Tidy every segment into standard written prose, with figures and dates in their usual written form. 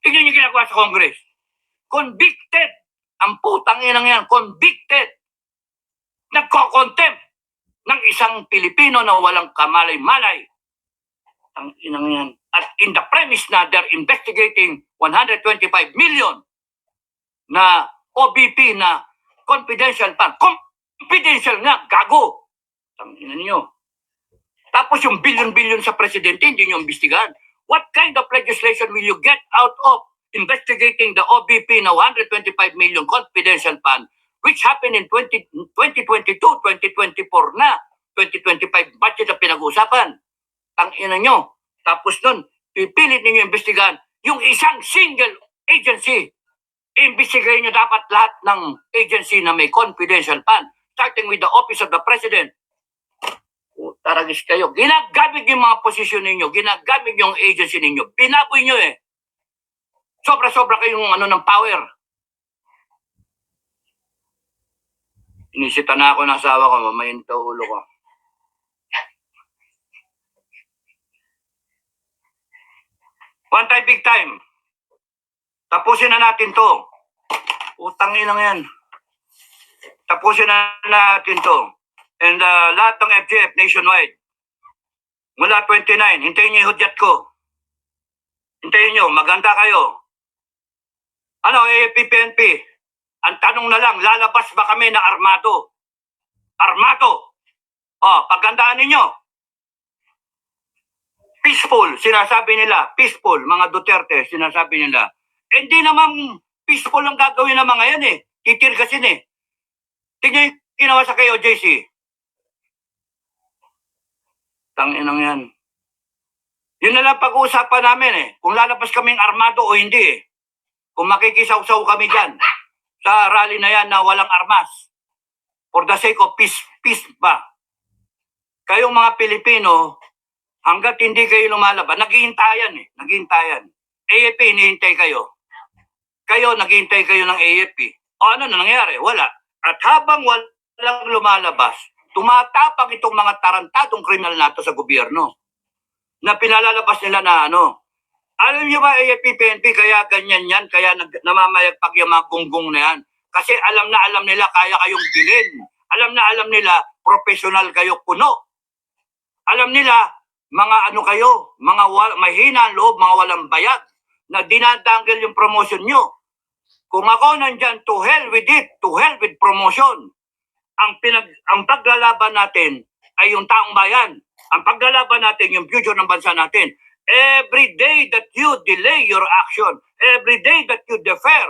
Tingnan niyo ginagawa sa Congress. Convicted. Ang putang inang yan, convicted. Nagko-contempt ng isang Pilipino na walang kamalay-malay. Ang inang yan. At in the premise na they're investigating 125 million na OBP na confidential fund. Confidential nga, gago. Ang ina niyo. Tapos yung billion-billion sa presidente, hindi niyo imbestigahan. What kind of legislation will you get out of investigating the OBP na 125 million confidential fund which happened in 2022, 2024 na, 2025 budget na pinag-uusapan? Ang ina nyo. Tapos nun, pipilit ninyo imbestigahan yung isang single agency. Imbestigahin nyo dapat lahat ng agency na may confidential fund, starting with the Office of the President. Taragis kayo. Ginagamit yung mga posisyon ninyo, ginagamit yung agency ninyo. Binaboy nyo eh. Sobra-sobra kayong ng power. Inisita na ako ng asawa ko, mamayin to ulo ko. One time, big time. Tapusin na natin to. Utangin lang yan. Tapusin na natin to. And lahat ng FGF nationwide. Mula 29, hintayin niyo yung hudyat ko. Hintayin niyo, maganda kayo. AFP-PNP, ang tanong na lang, lalabas ba kami na armado? Armado. Pagandaan ninyo. Peaceful, sinasabi nila. Peaceful, mga Duterte, sinasabi nila. Hindi naman peaceful ang gagawin ng mga yan eh. Titirgasin eh. Tingnan yung ginawa sa kayo, JC. Tanginang yan. Yun na lang pag-uusapan namin eh. Kung lalabas kaming armado o hindi eh. Kung makikisaw-saw kami dyan sa rally na yan na walang armas. For the sake of peace, peace ba? Kayong mga Pilipino, hanggat hindi kayo lumalabas, naghihintayan eh. Naghihintayan. AFP, hinihintay kayo. Kayo, naghihintay kayo ng AFP. Ano na nangyari? Wala. At habang walang lumalabas, tumatapang itong mga tarantadong kriminal nato sa gobyerno na pinalalabas nila na Alam niyo ba, AFP-PNP, kaya ganyan yan, kaya namamayagpag yung mga gunggong na yan. Kasi alam nila kaya kayong bilin. Alam nila professional kayo puno. Alam nila mga kayo, mga mahina ang loob, mga walang bayag, na dinadanggal yung promotion nyo. Kung ako nandyan, to hell with it, to hell with promotion. Ang paglalaban natin ay yung taong bayan. Ang paglalaban natin, yung future ng bansa natin. Every day that you delay your action, every day that you defer,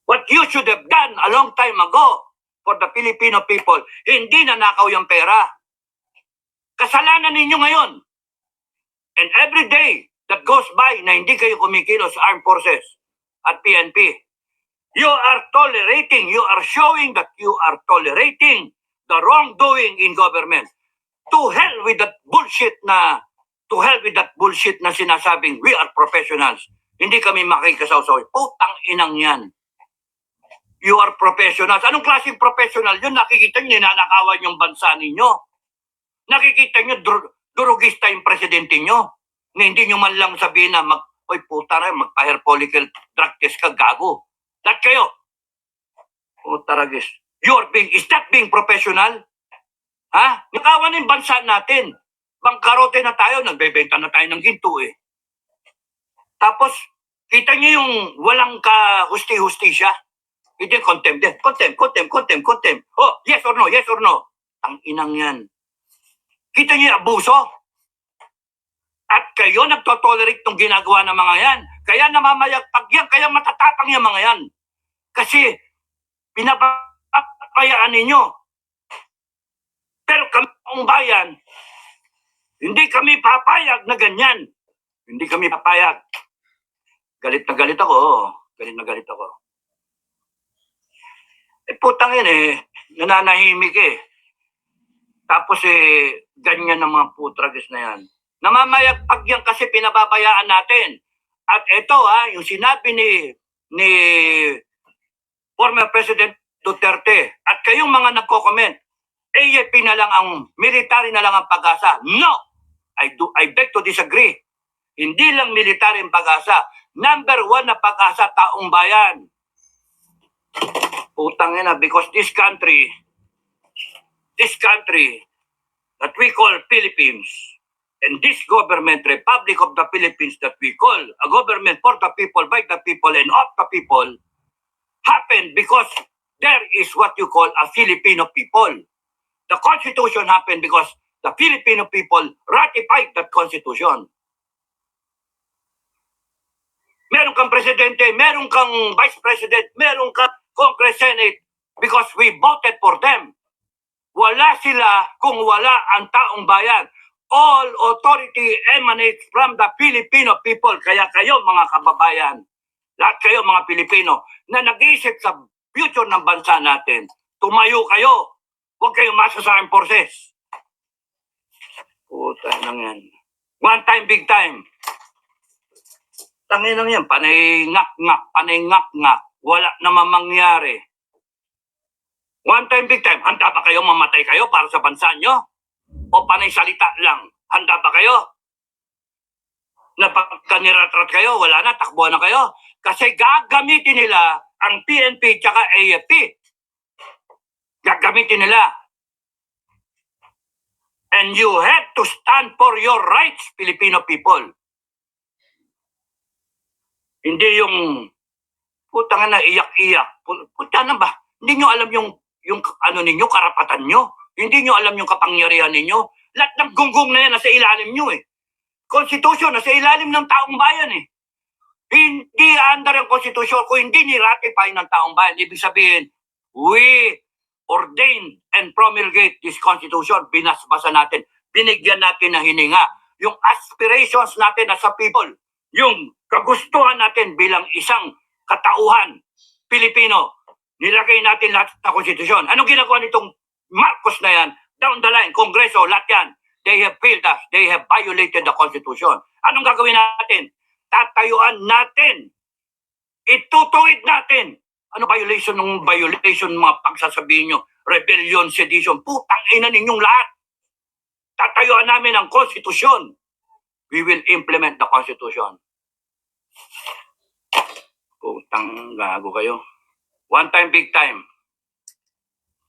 what you should have done a long time ago for the Filipino people, hindi nanakaw yung pera. Kasalanan ninyo ngayon. And every day that goes by na hindi kayo kumikilos sa armed forces at PNP, you are tolerating, you are showing that you are tolerating the wrongdoing in government. To hell with that bullshit na sinasabing we are professionals. Hindi kami makikasaw-saw. Putang inang yan. You are professionals. Anong klaseng professional yun? Nakikita nyo, ninanakawan yung bansa ninyo. Nakikita nyo, durugista yung presidente nyo. Na hindi nyo man lang sabihin na magpa-hair follicle drug test ka, gago. Lahat kayo. Taragis. Is that being professional? Ha? Nakawan yung bansa natin. Bangkarote na tayo, nagbebenta na tayo ng ginto eh. Tapos, kita niyo yung walang ka-husti-hustisya. Hindi contempt din. Contempt. Yes or no? Ang inang yan. Kita niyo yung abuso? At kayo nagtotolerate ng ginagawa ng mga yan. Kaya namamayagpag yan, kaya matatapang yung mga yan. Kasi, pinapayaan ninyo. Pero kami ang bayan, hindi kami papayag na ganyan. Hindi kami papayag. Galit na galit ako. Putang yan eh. Nananahimik eh. Tapos ganyan ng mga putragis na yan. Namamayagpag yan kasi pinababayaan natin. At ito yung sinabi ni former President Duterte at kayong mga nagko-comment, AFP na lang ang, military na lang ang pag-asa. No! I beg to disagree. Hindi lang military ang pag-asa. Number one na pag-asa, taong bayan. Putang ina, because this country that we call Philippines, and this government, Republic of the Philippines, that we call a government for the people, by the people, and of the people, happened because there is what you call a Filipino people. The Constitution happened because the Filipino people ratified that Constitution. Meron kang presidente, meron kang vice president, meron kang Congress, Senate, because we voted for them. Wala sila kung wala ang taong bayan. All authority emanates from the Filipino people. Kaya kayo mga kababayan, lahat kayo mga Pilipino na nag-iisip sa future ng bansa natin, tumayo kayo. Huwag kayong masa sa armed forces. Puta lang yan. One time, big time. Tangin lang yan. Panay ngak-ngak. Wala naman mangyari. One time, big time. Handa ba kayo mamatay kayo para sa bansa nyo? O panay salita lang? Handa ba kayo? Napagkaniratrat kayo, wala na, takbo na kayo. Kasi gagamitin nila ang PNP tsaka AFP. Gagamitin nila. And you have to stand for your rights, Filipino people. Hindi yung putang na iyak-iyak. Puta na ba? Hindi nyo alam yung ano ninyo, karapatan nyo. Hindi nyo alam yung kapangyarihan ninyo. Lahat ng gunggong na yan nasa ilalim nyo eh. Konstitusyon nasa ilalim ng taong bayan eh. Hindi under ang konstitusyon kung hindi ni-ratify ng taong bayan. Ibig sabihin, we ordained and promulgate this constitution. Binasbasa natin. Binigyan natin na hininga. Yung aspirations natin as a people. Yung kagustuhan natin bilang isang katauhan Pilipino. Nilagay natin lahat sa konstitusyon. Anong ginagawa nitong Marcos na yan? Down the line, Kongreso, lahat yan. They have failed us. They have violated the Constitution. Anong gagawin natin? Tatayuan natin. Itutuwid natin. Ano violation ng violation mga pagsasabihin nyo? Rebellion, sedition. Putang ina ninyong lahat. Tatayuan namin ang Constitution. We will implement the Constitution. Putang gago kayo. One time, big time.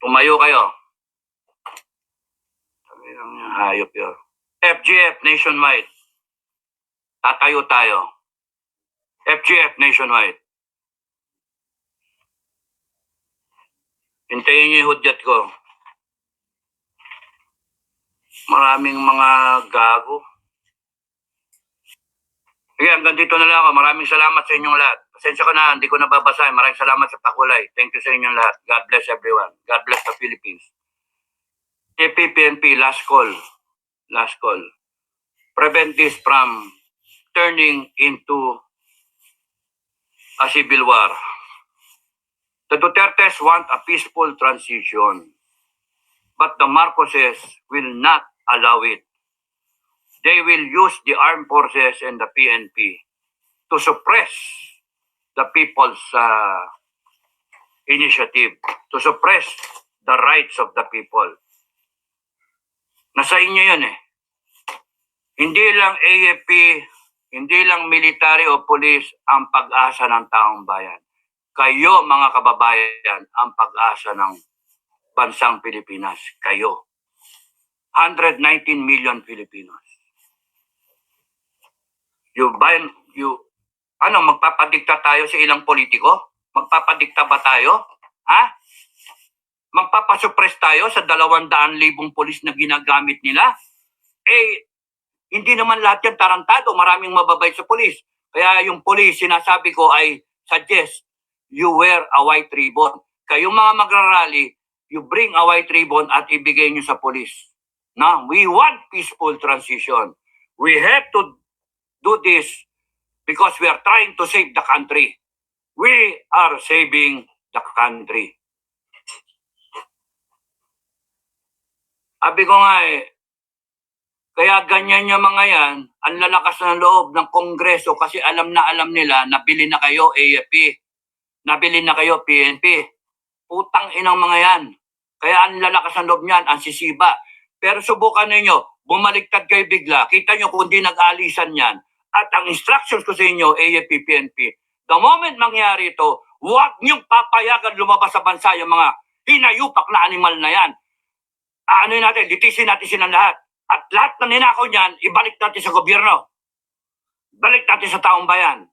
Tumayo kayo. Hayop yun. FGF nationwide. Tatayo tayo. FGF nationwide. Hintayin niyo yung hudyat ko. Maraming mga gago. Sige, hanggang dito na lang ako. Maraming salamat sa inyong lahat. Pasensya ka na, hindi ko nababasahin. Maraming salamat sa pakulay. Thank you sa inyong lahat. God bless everyone. God bless the Philippines. PNP, last call. Last call. Prevent this from turning into a civil war. The Dutertes want a peaceful transition, but the Marcoses will not allow it. They will use the armed forces and the PNP to suppress the people's initiative, to suppress the rights of the people. Nasa inyo yun eh. Hindi lang AFP, hindi lang military o police ang pag-asa ng taong bayan. Kayo mga kababayan ang pag-asa ng bansang Pilipinas. Kayo. 119 million Filipinos. Magpapadikta tayo sa ilang politiko? Magpapadikta ba tayo? Ha? Magpapasuppress tayo sa 200,000 pulis na ginagamit nila? Eh, hindi naman lahat yan tarantado. Maraming mababait sa pulis. Kaya yung pulis, sinasabi ko ay suggest you wear a white ribbon. Kayong mga magrarally, you bring a white ribbon at ibigay nyo sa pulis. No? We want peaceful transition. We have to do this because we are trying to save the country. We are saving the country. Sabi ko nga kaya ganyan yung mga yan, ang lalakas ng loob ng Kongreso kasi alam nila, nabili na kayo AFP, nabili na kayo PNP. Putang inang mga yan. Kaya ang lalakas ng loob niyan, ang sisiba. Pero subukan ninyo, bumaliktad kayo bigla. Kita nyo kung di nag-alisan yan, At ang instructions ko sa inyo, AFP, PNP, the moment mangyari ito, huwag niyong papayagan lumabas sa bansa yung mga hinayupak na animal na yan. Ano natin, litisin natin silang lahat. At lahat na ninakaw niyan, ibalik natin sa gobyerno. Balik natin sa taong bayan.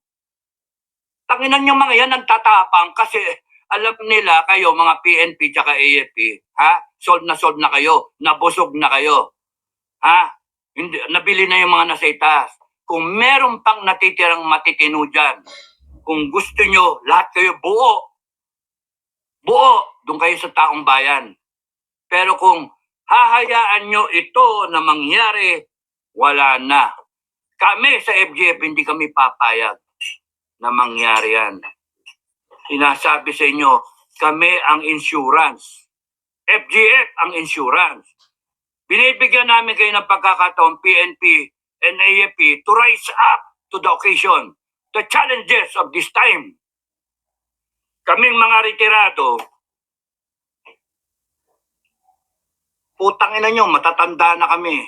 Tanginan yung mga yan ang tatapang kasi alam nila kayo, mga PNP tsaka AFP, ha? Sold na kayo, nabusog na kayo. Ha? Hindi, nabili na yung mga nasa itaas. Kung meron pang natitirang matitino dyan, kung gusto nyo, lahat kayo buo, doon kayo sa taong bayan. Pero kung hahayaan nyo ito na mangyari, wala na. Kami sa FGF, hindi kami papayag na mangyari yan. Sinasabi sa inyo, kami ang insurance. FGF ang insurance. Binibigyan namin kayo ng pagkakataon, PNP and AFP, to rise up to the occasion, the challenges of this time. Kaming mga retirado, putangin na nyo, matatanda na kami.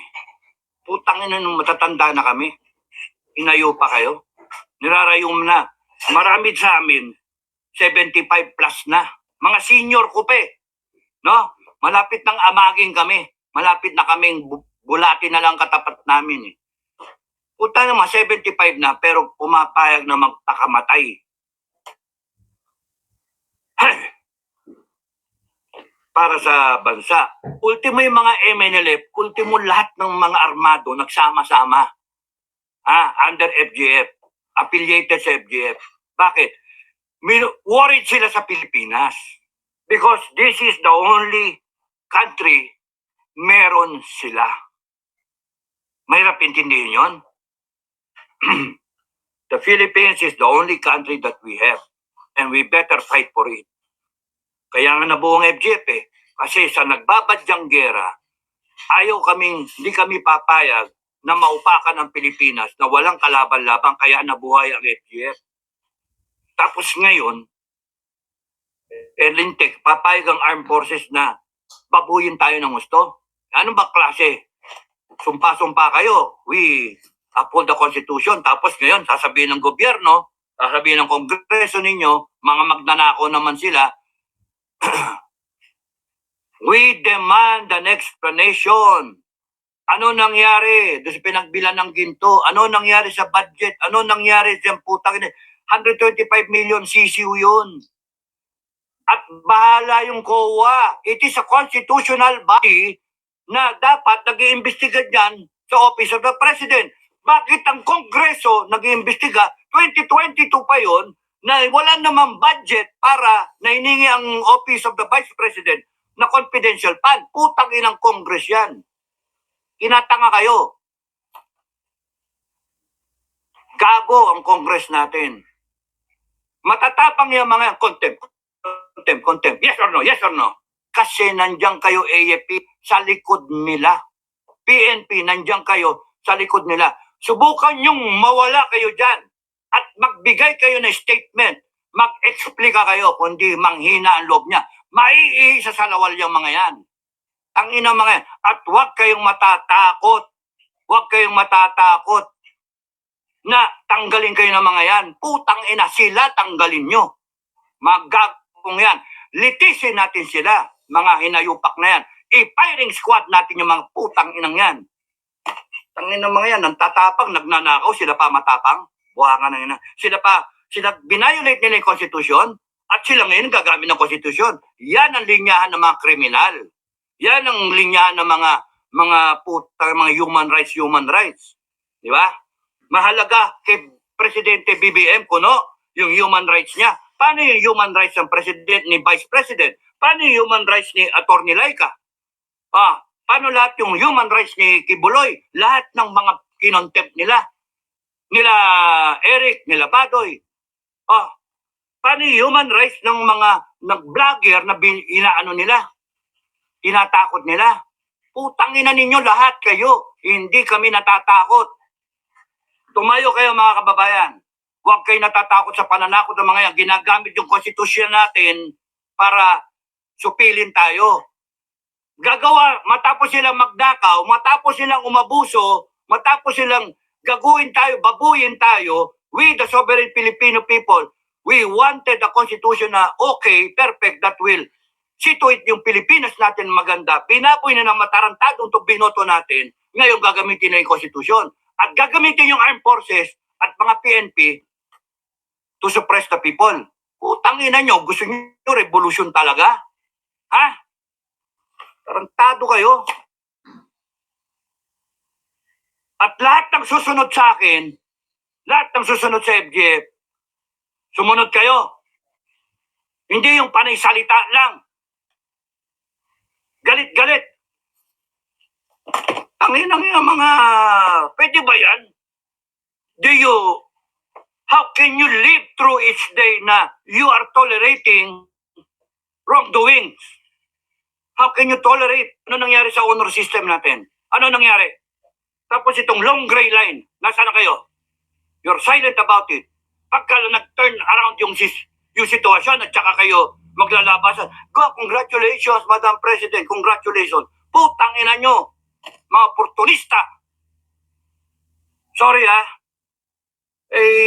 Putangin na nyo, matatanda na kami. Inayo pa kayo. Nirarayom na. Marami sa amin, 75 plus na. Mga senior ko pa eh. No? Malapit nang amaging kami. Malapit na kaming bulati na lang katapat namin eh. Puta naman, 75 na, pero pumapayag na magpakamatay. Para sa bansa. Ultimo yung mga MNLF, ultimo lahat ng mga armado nagsama-sama. Under FGF. Affiliated sa FGF. Bakit? Worried sila sa Pilipinas. Because this is the only country meron sila. Mahirap intindihin yun. The Philippines is the only country that we have. And we better fight for it. Kaya nga nabuong FGF eh. Kasi sa nagbabadyang gera, hindi kami papayag na maupakan ang Pilipinas na walang kalaban-laban kaya nabuhay ang FGF. Tapos ngayon, lintik, papayag ang armed forces na babuyin tayo ng gusto. Ano ba klase? Sumpa-sumpa kayo. We uphold the Constitution. Tapos ngayon, sasabihin ng gobyerno, sasabihin ng kongreso ninyo, mga magnanakaw naman sila, we demand an explanation. Ano nangyari doon sa pinagbilan ng ginto? Ano nangyari sa budget? Ano nangyari sa putang ina? 125 million CCU yun. At bahala yung COA. It is a constitutional body na dapat nag-iimbestiga dyan sa Office of the President. Bakit ang Kongreso nag-iimbestiga? 2022 pa yon na wala namang budget para nainingi ang Office of the Vice President na confidential fund. Putang inang Congress yan. Kinatanga kayo. Gago ang Congress natin. Matatapang yung mga contempt. Yes or no? Yes or no? Kasi nandiyan kayo AFP sa likod nila. PNP, nandiyan kayo sa likod nila. Subukan yung mawala kayo dyan at magbigay kayo ng statement. Mag-explika kayo kundi manghina ang loob niya. Maiisa sa lawal yung mga yan. Ang ina mga yan. At huwag kayong matatakot. Huwag kayong matatakot na tanggalin kayo ng mga yan. Putang ina, sila tanggalin nyo. Magagong yan. Litisin natin sila, mga hinayupak na yan. I-firing squad natin yung mga putang inang yan. Tangin ng mga yan, ang tatapang, nagnanakaw, sila pa matapang. Buhangan na yun. Sila binayolate nila yung konstitusyon at sila ngayon gagamit ng konstitusyon. Yan ang linyahan ng mga kriminal. Yan ang linyahan ng mga human rights. Di ba? Mahalaga kay Presidente BBM kuno yung human rights niya. Paano yung human rights ng President ni Vice President? Paano yung human rights ni Atty. Laika? Paano lahat yung human rights ni Kibuloy? Lahat ng mga kinontempt nila. Nila Eric, nila Badoy. Paano yung human rights ng mga vlogger na inaano nila? Tinatakot nila. Putangin na ninyo lahat kayo. Hindi kami natatakot. Tumayo kayo mga kababayan. Huwag kayo natatakot sa pananakot ng mga yan. Ginagamit yung konstitusyon natin para supilin tayo. Matapos silang magdakaw, matapos silang umabuso, matapos silang gaguin tayo, babuyin tayo, we the sovereign Filipino people, we wanted a constitution na okay, perfect, that will situate yung Pilipinas natin maganda. Pinaboy na ng matarantado itong binoto natin, ngayon gagamitin na yung constitution. At gagamitin yung armed forces at mga PNP to suppress the people. Putang ina nyo, gusto nyo revolution talaga? Ha? Tarantado kayo. At lahat ng susunod sa akin, lahat ng susunod sa FGF, sumunod kayo. Hindi yung panay salita lang. Galit-galit. Tangin ng mga, pwede ba yan? How can you live through each day na you are tolerating wrongdoings? How can you tolerate? Ano nangyari sa honor system natin? Ano nangyari? Tapos itong long gray line, nasaan na kayo? You're silent about it. Pagka nag-turn around yung sitwasyon at saka kayo maglalabasan, congratulations, Madam President, congratulations. Putang ina nyo, mga oportunista. Sorry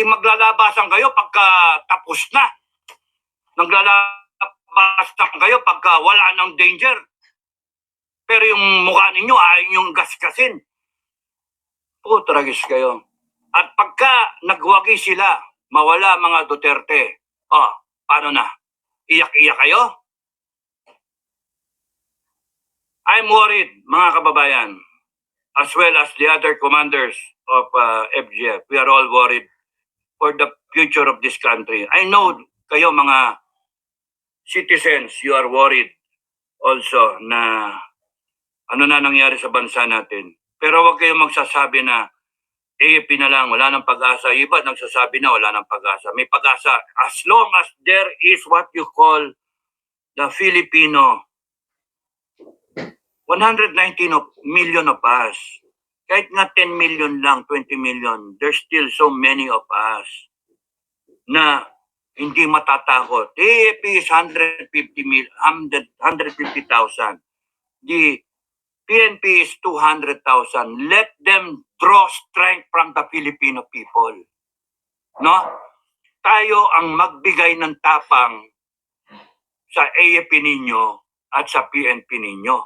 maglalabasan kayo pagka tapos na. Naglalabasan kayo pagka wala ng danger. Pero yung mukha ninyo ayaw yung gaskasin. Tragis kayo. At pagka nagwagi sila, mawala mga Duterte, paano na? Iyak-iyak kayo? I'm worried, mga kababayan, as well as the other commanders of FGF. We are all worried for the future of this country. I know kayo mga citizens, you are worried also na ano na nangyari sa bansa natin. Pero wag kayong magsasabi na AFP na lang, wala nang pag-asa. Iba nagsasabi na wala nang pag-asa. May pag-asa as long as there is what you call the Filipino 119 million of us. Kahit nga 10 million lang, 20 million, there's still so many of us na hindi matatakot. AFP is 150,000. The PNP is 200,000. Let them draw strength from the Filipino people. No? Tayo ang magbigay ng tapang sa AFP ninyo at sa PNP ninyo.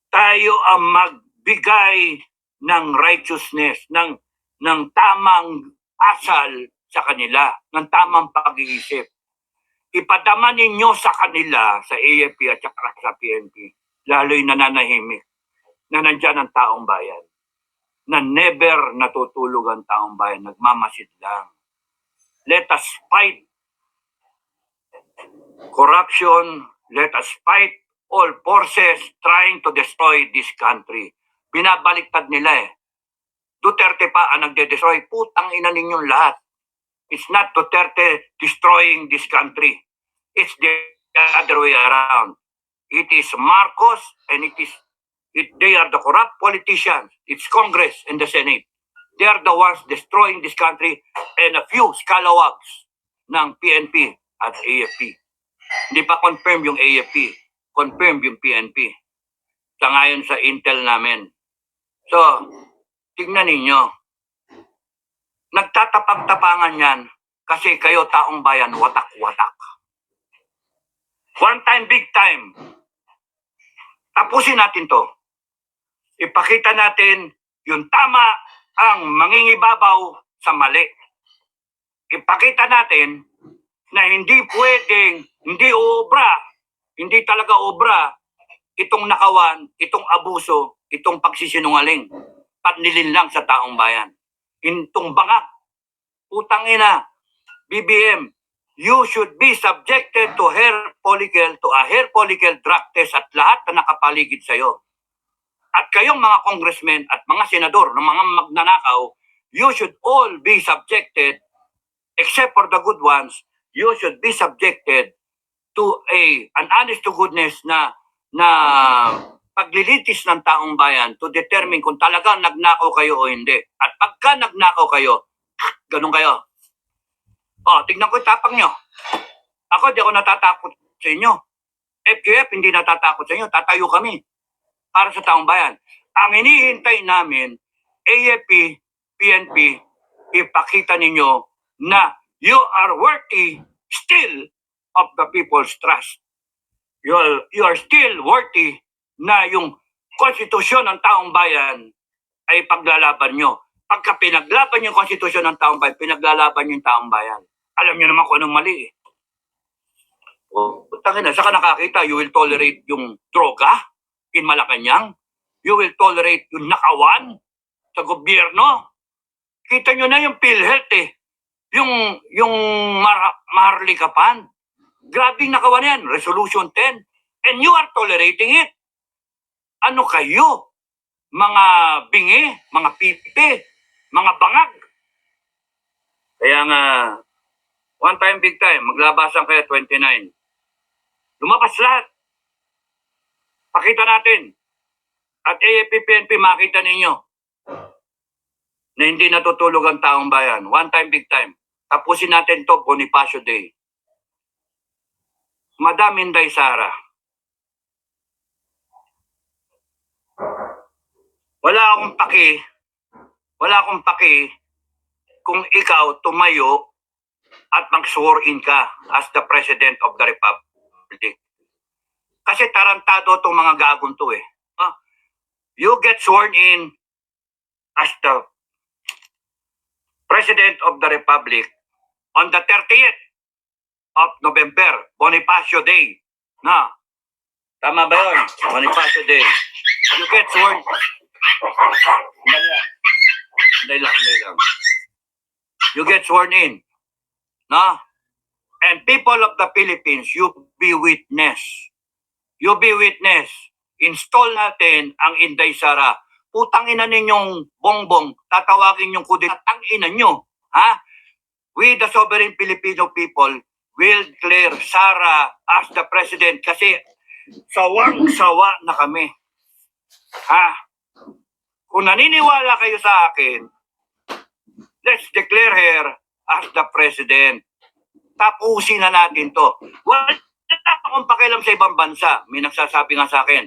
Tayo ang magbigay ng righteousness, ng tamang asal sa kanila, ng tamang pag-iisip. Ipadama ninyo sa kanila, sa AFP at sa PNP, lalo'y nananahimik, na nandyan ang taong bayan, na never natutulog ang taong bayan, nagmamasid lang. Let us fight corruption, let us fight all forces trying to destroy this country. Binabaliktad nila Duterte pa ang nagde-destroy. Putang ina ninyong lahat. It's not Duterte destroying this country. It's the other way around. It is Marcos and they are the corrupt politicians. It's Congress and the Senate. They are the ones destroying this country and a few scalawags ng PNP at AFP. Hindi pa confirm yung AFP. Confirm yung PNP. Sa ngayon sa intel namin. So, tignan ninyo. Nagtatapag-tapangan yan kasi kayo taong bayan, watak-watak. One time, big time. Tapusin natin to. Ipakita natin yung tama ang mangingibabaw sa mali. Ipakita natin na hindi pwedeng, hindi talaga obra itong nakawan, itong abuso, itong pagsisinungaling, panlilin lang sa taong bayan. Itong bangak, putang ina, BBM, you should be subjected to a hair follicle drug test at lahat na nakapaligid sa'yo. At kayong mga congressmen at mga senador ng mga magnanakaw, you should all be subjected, except for the good ones, you should be subjected to an honest to goodness na paglilitis ng taong bayan to determine kung talagang nagnakaw kayo o hindi. At pagka nagnakaw kayo, ganun kayo. Tignan ko yung tapang nyo. Ako, di ako natatakot sa inyo. FGF, hindi natatakot sa inyo. Tatayo kami para sa taong bayan. Ang hinihintay namin, AFP, PNP, ipakita ninyo na you are worthy still of the people's trust. You are still worthy na yung konstitusyon ng taong bayan ay paglalaban nyo. Pagka pinaglaban yung konstitusyon ng taong bayan, pinaglalaban yung taong bayan. Alam nyo naman kung anong mali eh. O, tangina, saka nakakita, you will tolerate yung droga in Malacanang. You will tolerate yung nakawan sa gobyerno. Kita nyo na yung PhilHealth eh. Yung Maharlikapan. Grabing nakawan yan, Resolution 10. And you are tolerating it. Ano kayo? Mga bingi, mga pipi, mga bangag. Kaya nga, one time, big time, maglabasan kayo 29. Lumabas lahat. Pakita natin. At AFP-PNP, makita ninyo na hindi natutulog ang taong bayan. One time, big time. Tapusin natin to, Bonifacio Day. Madam Inday Sara. Wala akong paki kung ikaw tumayo at mag-swear in ka as the President of the Republic. Kasi tarantado itong mga gagong to eh. You get sworn in as the President of the Republic on the 30th of November, Bonifacio Day. Na, tama ba yun? Bonifacio Day. You get sworn. Hindi lang. You get sworn in. No? And people of the Philippines, you be witness. You be witness. Install natin ang Inday Sara. Putang ina ninyong bongbong, tatawagin yung kudita, tang ina nyo. Ha? We, the sovereign Filipino people, will declare Sara as the president kasi sawang-sawa na kami. Ha? Kung naniniwala kayo sa akin, let's declare her as the president. Tapusin na natin to. Wala akong pakialam sa ibang bansa. May nagsasabi nga sa akin.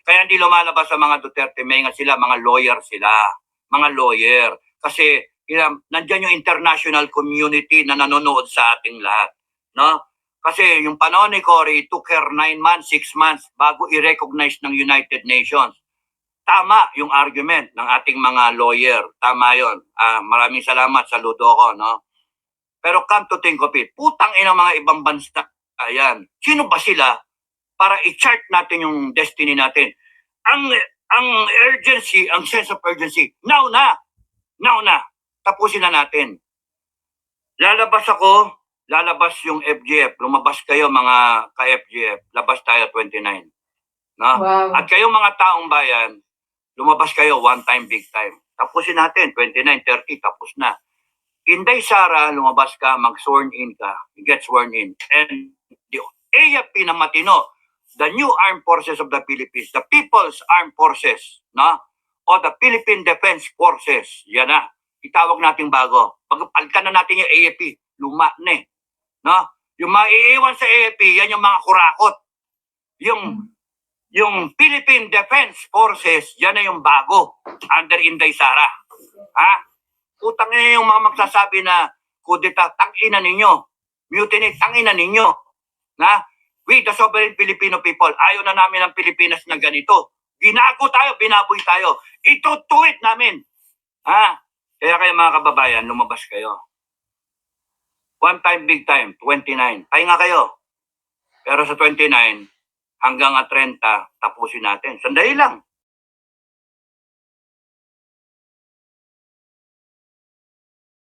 Kaya hindi lumalabas sa mga Duterte. May nga sila, mga lawyer sila. Mga lawyer. Kasi nandyan yung international community na nanonood sa ating lahat. No? Kasi yung panahon ni Cory, took her 9 months, 6 months bago i-recognize ng United Nations. Tama yung argument ng ating mga lawyer. Tama yun. Maraming salamat. Saludo ko. No? Pero come to think of it, putang ina mga ibang bansa. Ayan. Sino ba sila para i-chart natin yung destiny natin? Ang urgency, ang sense of urgency, now na. Tapusin na natin. Lalabas yung FGF. Lumabas kayo mga ka-FGF. Labas tayo 29. No? Wow. At kayong mga taong bayan, lumabas kayo one time, big time. Tapusin natin, 29, 30, tapos na. Inday Sara, lumabas ka, mag-sworn in ka, you get sworn in. And the AFP na matino, the new armed forces of the Philippines, the People's Armed Forces, no? O the Philippine Defense Forces, yan na. Itawag natin bago. Pagpalitan na natin yung AFP, luma na eh. No? Yung maiiwan sa AFP, yan yung mga kurakot. Yung Philippine Defense Forces, yan na yung bago, under Inday Sara. Ha? Utang na yung mga magsasabi na kudeta, tangina ninyo. Mutiny, tangina ninyo. Na? We, the sovereign Filipino people, ayaw na namin ng Pilipinas na ganito. Ginago tayo, binaboy tayo. Itutuwid namin. Ha? Kaya kayo mga kababayan, lumabas kayo. One time, big time, 29. Pahinga kayo. Pero sa 29, hanggang 30, tapusin natin. Sandali lang.